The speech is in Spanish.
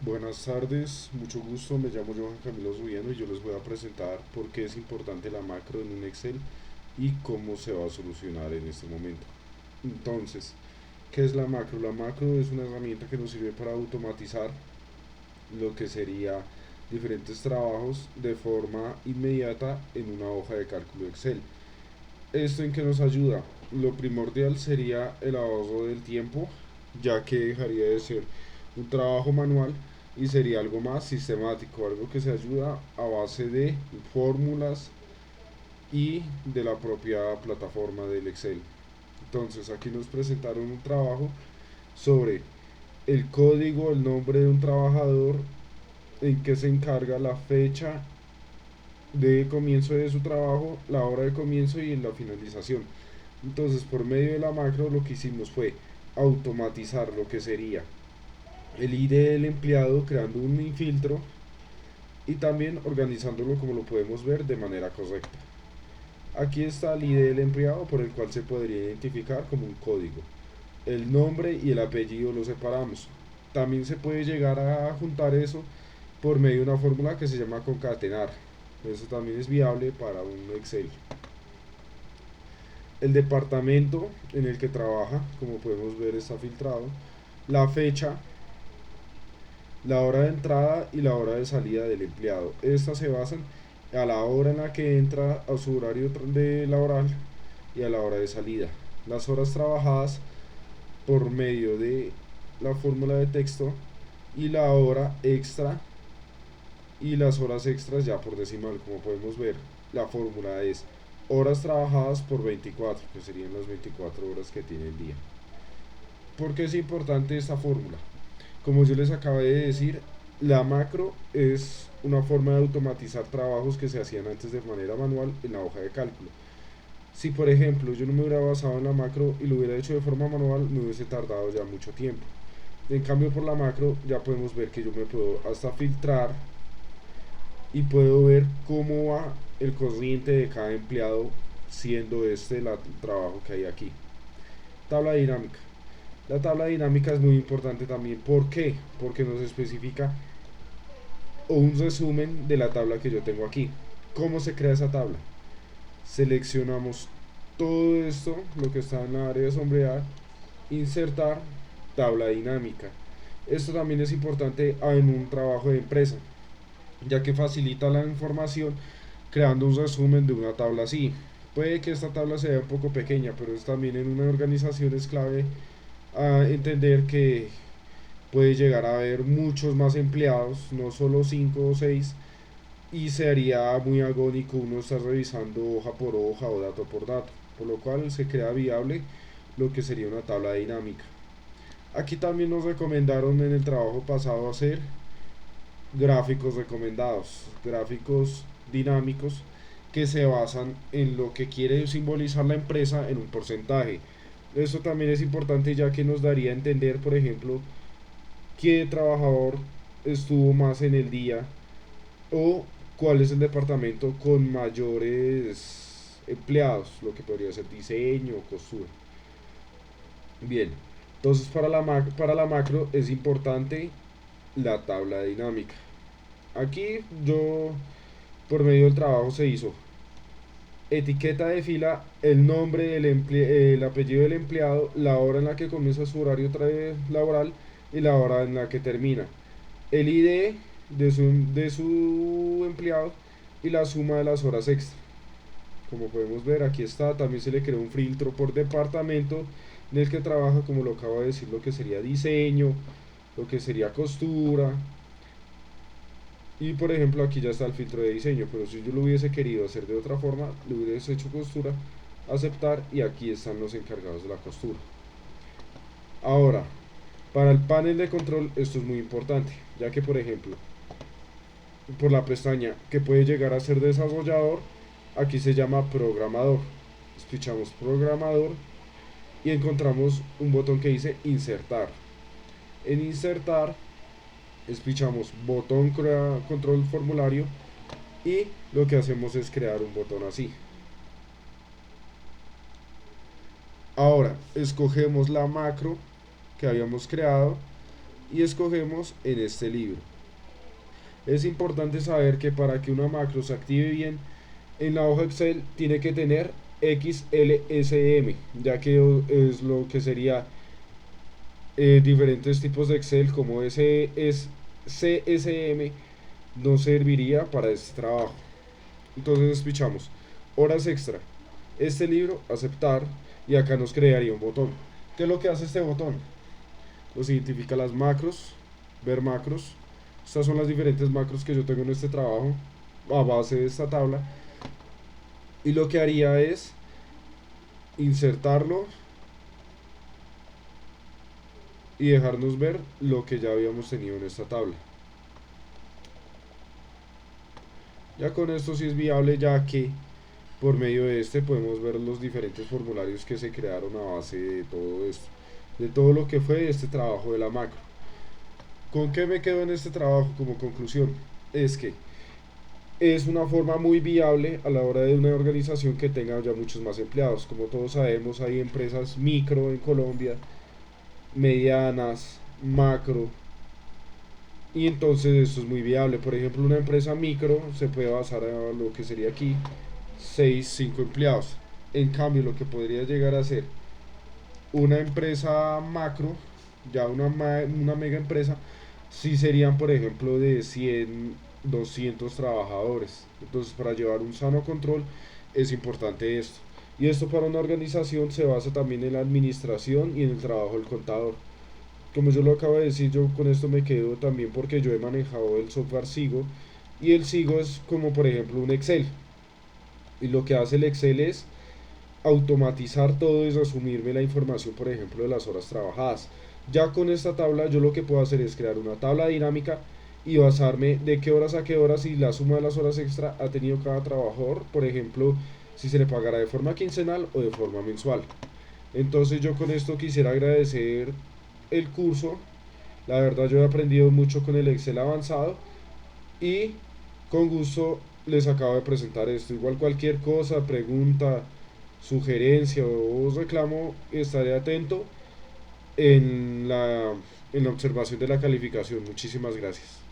Buenas tardes, mucho gusto, me llamo Johan Camilo Zubiano y yo les voy a presentar por qué es importante la macro en un Excel y cómo se va a solucionar en este momento. Entonces, ¿qué es la macro? La macro es una herramienta que nos sirve para automatizar lo que sería diferentes trabajos de forma inmediata en una hoja de cálculo Excel. ¿Esto en qué nos ayuda? Lo primordial sería el ahorro del tiempo, ya que dejaría de ser un trabajo manual y sería algo más sistemático, algo que se ayuda a base de fórmulas y de la propia plataforma del Excel. Entonces aquí nos presentaron un trabajo sobre el código, el nombre de un trabajador, en qué se encarga, la fecha de comienzo de su trabajo, la hora de comienzo y la finalización. Entonces, por medio de la macro lo que hicimos fue automatizar lo que sería el ID del empleado creando un filtro y también organizándolo como lo podemos ver de manera correcta. Aquí está el ID del empleado por el cual se podría identificar como un código. El nombre y el apellido lo separamos. También se puede llegar a juntar eso por medio de una fórmula que se llama concatenar. Eso también es viable para un Excel. El departamento en el que trabaja, como podemos ver, está filtrado. La fecha, la hora de entrada y la hora de salida del empleado. Estas se basan a la hora en la que entra a su horario de laboral y a la hora de salida. Las horas trabajadas por medio de la fórmula de texto y la hora extra y las horas extras ya por decimal. Como podemos ver, la fórmula es horas trabajadas por 24, que serían las 24 horas que tiene el día. ¿Por qué es importante esta fórmula? Como yo les acabé de decir, la macro es una forma de automatizar trabajos que se hacían antes de manera manual en la hoja de cálculo. Si por ejemplo yo no me hubiera basado en la macro y lo hubiera hecho de forma manual, me hubiese tardado ya mucho tiempo. En cambio por la macro ya podemos ver que yo me puedo hasta filtrar y puedo ver cómo va el corriente de cada empleado siendo este el trabajo que hay aquí. Tabla dinámica. La tabla dinámica es muy importante también. ¿Por qué? Porque nos especifica un resumen de la tabla que yo tengo aquí. ¿Cómo se crea esa tabla? Seleccionamos todo esto, lo que está en la área de sombrear, insertar tabla dinámica. Esto también es importante en un trabajo de empresa, ya que facilita la información creando un resumen de una tabla así. Puede que esta tabla sea un poco pequeña, pero es también en una organización es clave a entender que puede llegar a haber muchos más empleados, no solo 5 o 6, y sería muy agónico uno estar revisando hoja por hoja o dato por dato, por lo cual se crea viable lo que sería una tabla dinámica. Aquí también nos recomendaron en el trabajo pasado hacer gráficos recomendados, gráficos dinámicos que se basan en lo que quiere simbolizar la empresa en un porcentaje. Esto también es importante ya que nos daría a entender, por ejemplo, qué trabajador estuvo más en el día o cuál es el departamento con mayores empleados, lo que podría ser diseño o costura. Bien, entonces para la macro es importante la tabla dinámica. Aquí yo, por medio del trabajo, se hizo etiqueta de fila, el nombre el apellido del empleado, la hora en la que comienza su horario laboral y la hora en la que termina, el ID de su empleado y la suma de las horas extra. Como podemos ver, aquí está. También se le creó un filtro por departamento en el que trabaja, como lo acabo de decir, lo que sería diseño, lo que sería costura. Y por ejemplo, aquí ya está el filtro de diseño, pero si yo lo hubiese querido hacer de otra forma, le hubiese hecho costura, aceptar, y aquí están los encargados de la costura. Ahora, para el panel de control esto es muy importante, ya que por ejemplo, por la pestaña que puede llegar a ser desarrollador, aquí se llama programador. Fichamos programador y encontramos un botón que dice insertar. En insertar fichamos botón control formulario y lo que hacemos es crear un botón así. Ahora escogemos la macro que habíamos creado y escogemos en este libro. Es importante saber que para que una macro se active bien en la hoja Excel tiene que tener XLSM, ya que es lo que sería diferentes tipos de Excel como ese es CSM no serviría para este trabajo. Entonces despichamos horas extra, este libro, aceptar, y acá nos crearía un botón. ¿Qué es lo que hace este botón? Nos identifica las macros, ver macros. Estas son las diferentes macros que yo tengo en este trabajo a base de esta tabla. Y lo que haría es insertarlo y dejarnos ver lo que ya habíamos tenido en esta tabla. Ya con esto sí es viable, ya que por medio de este podemos ver los diferentes formularios que se crearon a base de todo esto, de todo lo que fue este trabajo de la macro. ¿Con qué me quedo en este trabajo como conclusión? Es que es una forma muy viable a la hora de una organización que tenga ya muchos más empleados. Como todos sabemos, hay empresas micro en Colombia, medianas, macro, y entonces esto es muy viable. Por ejemplo, una empresa micro se puede basar en lo que sería aquí 6 5 empleados. En cambio, lo que podría llegar a ser una empresa macro, ya una mega empresa, sí serían, por ejemplo, de 100 200 trabajadores. Entonces, para llevar un sano control es importante esto. Y esto para una organización se basa también en la administración y en el trabajo del contador. Como yo lo acabo de decir, yo con esto me quedo también porque yo he manejado el software Sigo, y el Sigo es como por ejemplo un Excel, y lo que hace el Excel es automatizar todo y resumirme la información, por ejemplo, de las horas trabajadas. Ya con esta tabla yo lo que puedo hacer es crear una tabla dinámica y basarme de qué horas a qué horas y la suma de las horas extra ha tenido cada trabajador, por ejemplo, si se le pagará de forma quincenal o de forma mensual. Entonces yo con esto quisiera agradecer el curso. La verdad yo he aprendido mucho con el Excel avanzado y con gusto les acabo de presentar esto. Igual cualquier cosa, pregunta, sugerencia o reclamo, estaré atento en la observación de la calificación. Muchísimas gracias.